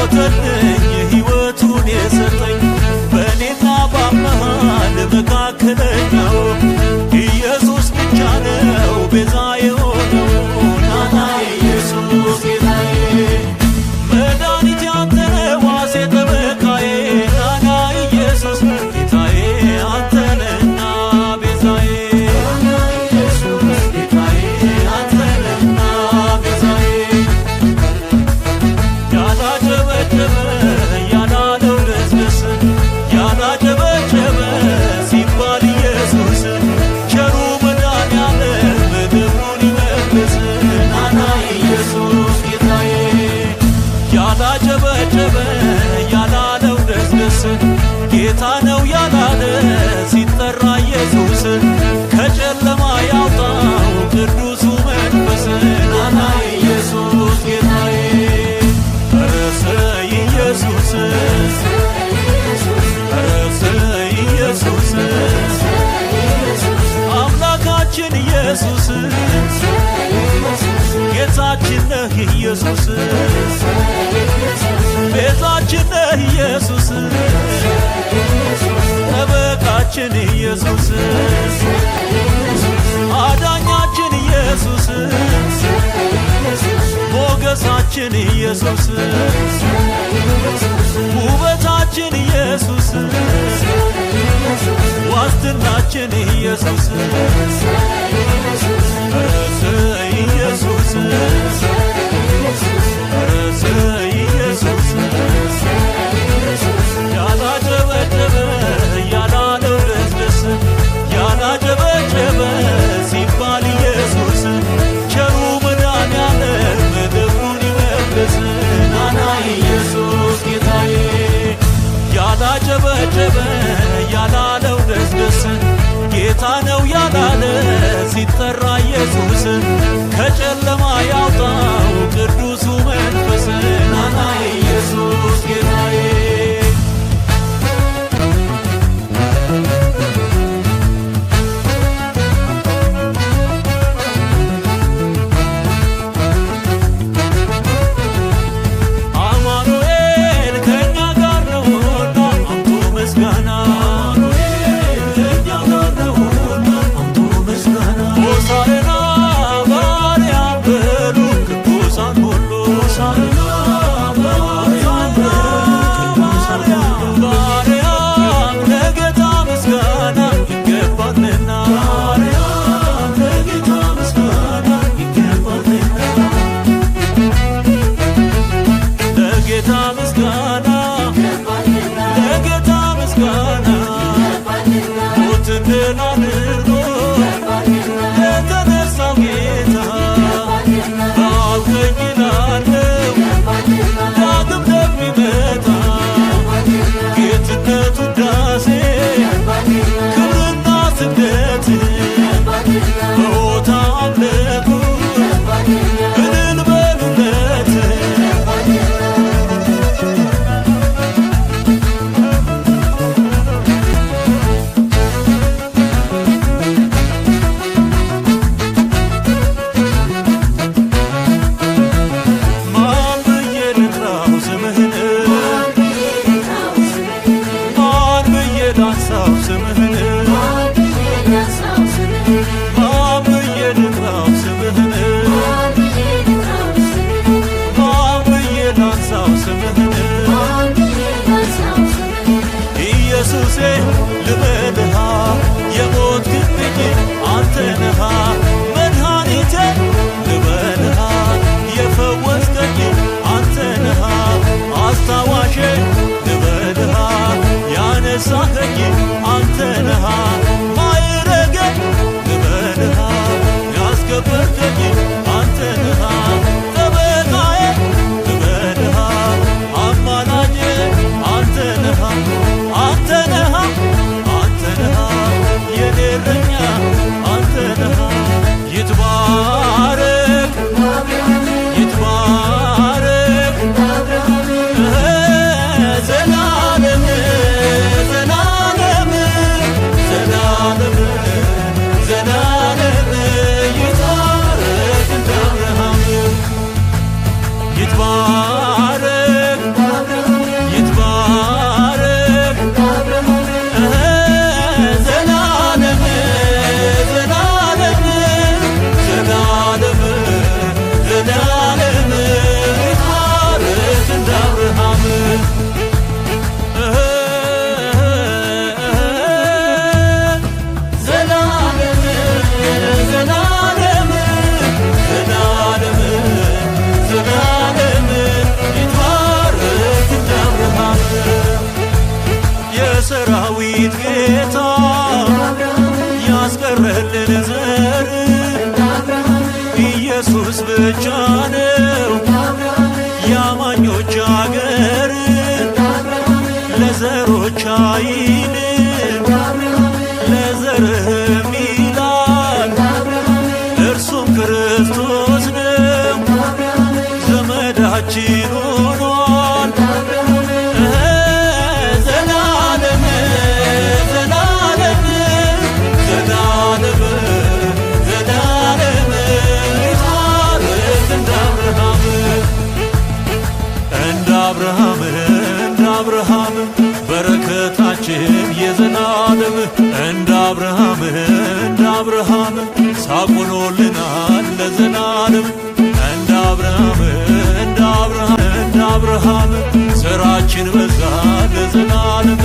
የሞተልኝ ሕይወቱን የሰጠኝ በእኔና በመሃል መካከለኛው ኢየሱስ ብቻ ነው ቤዛ የሆነው። ናና ኢየሱስ ጌታዬ መድኃኒቴ አንተ ነህ ዋሴ ጠበቃዬ። ናና ኢየሱስ ጌታዬ አንተ ነህና ቤዛዬ። ናና ኢየሱስ ጌታዬ አንተ ነህና ቤዛዬ። ያላጨበጨበ ያላለው ደስደስ ያላጨበጨበ ሲባል ኢየሱስ ቸሩ መድኃኒዓለም ክብሩን ይመልስ። ናና ኢየሱስ ጌታዬ ያላጨበጨበ ያላለው ደስደስ ጌታ ነው ያላለ ሲጠራ ኢየሱስ ከጨለማ ያውጣው ቅዱሱ መንፈስ። ናና ኢየሱስ ጌታዬ ረሰይ ኢየሱስ ረሰይ ኢየሱስ አምላካችን ኢየሱስ ጌታችን ነህ ኢየሱስ ቤዛችን ነህ ኢየሱስ ጠበቃችን ኢየሱስ አዳኛችን ኢየሱስ ሞገሳችን ኢየሱስ ውበታችን ኢየሱስ ዋስትናችን ኢየሱስ ረሰይ ኢየሱስ ረሰይ ኢየሱስ ያላጨበጨበ ያላለው ደስደስ ያላጨበጨበ ሲባል ኢየሱስ ቸሩ መድኃኒዓለም ክብሩን ይመልስ። ናና ኢየሱስ ጌታዬ ያላጨበጨበ ያላለው ደስደስ ጌታ ነው ያላለ ሲጠራ ኢየሱስ ከጨለማ ያውጣው ቅዱሱ መንፈስ። ናና ኢየሱስ ጌታዬ አማኑኤል ከእኛ ጋር ነውና አምጡ ምስጋና። ሆሳዕና በአርያም በሉ ቅዱሳን ሁሉ ሆሳዕና በአርያም ለጌታ ምስጋና ይገባልና ለጌታ ምስጋና ይገባልና ለጌታ ምስጋና ለጌታ ምስጋና ሞትን ድል አድርጎ የተነሳው ጌታ በአብ ቀኝ ላለው ዳግም እንደሚመጣ ጌትነቱ ውዳሴ ክብርና ስግደት በሆታ አምልኮ እልል በሉለት። አይልም ለዘርህም ይላል እርሱም ክርስቶስ ነው ዘመዳችን ሆኗል ዘላለም ዘላለም ዘላለም ዘላለም ይትባረክ እንደ አብርሃም በረከታችን የዘላለም እንደ አብርሃም ሳቁኖልናል ለዘላለም እንደ አብርሃም ስራችን በዛ ለዘላለም